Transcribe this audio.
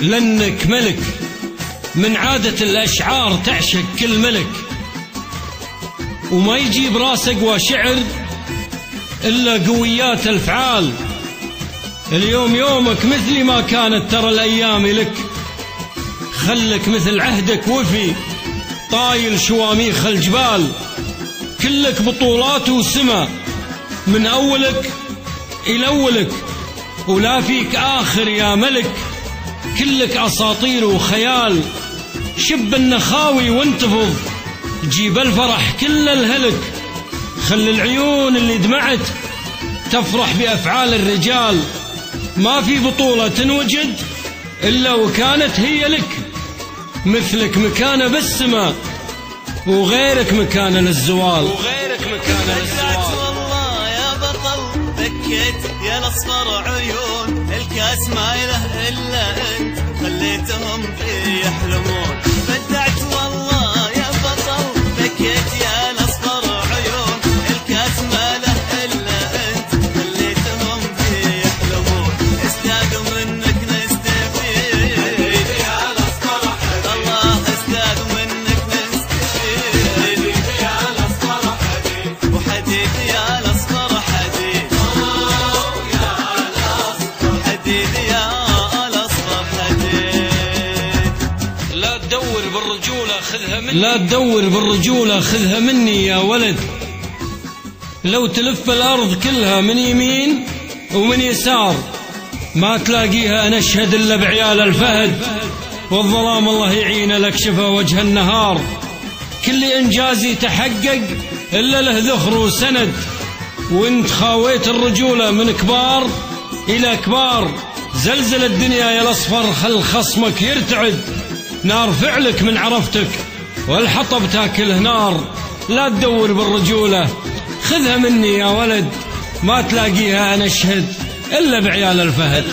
لأنك ملك من عادة الأشعار تعشق كل ملك، وما يجي براس أقوى شعر إلا قويات الفعال. اليوم يومك مثلي ما كانت ترى الأيام لك، خلك مثل عهدك وفي طايل شواميخ الجبال. كلك بطولات وسما من أولك إلى أولك، ولا فيك آخر يا ملك. كلك أساطير وخيال، شب النخاوي وانتفض، جيب الفرح كل الهلك. خل العيون اللي دمعت تفرح بأفعال الرجال، ما في بطولة تنوجد إلا وكانت هي لك. مثلك مكانة بالسماء وغيرك مكانة للزوال. والله يا بطل بكيت يا الأصفر عيون، الكاس ما له إلا أنت خليتهم فيه يحلمون. بدعت والله يا بطل بكيت يا الأصفر عيون، الكاس ما له إلا أنت خليتهم فيه يحلمون. استاذوا منك نستفيد يا الأصفر حبيب، الله استاذوا منك نستفيد يا الأصفر حبيب، وحديد يا الأصفر حديد، يا الأصفر حديد يا الأصفر حديد. لا تدور بالرجولة خذها مني يا ولد. لو تلف الأرض كلها من يمين ومن يسار ما تلاقيها نشهد إلا بعيال الفهد، والظلام الله يعين لك شفا وجه النهار. كل إنجازي تحقق إلا له ذخر وسند، وانت خاويت الرجولة من كبار إلى كبار. زلزل الدنيا يا الأصفر خل خصمك يرتعد، نار فعلك من عرفتك والحطب تاكله نار. لا تدور بالرجولة خذها مني يا ولد، ما تلاقيها نشهد إلا بعيال الفهد.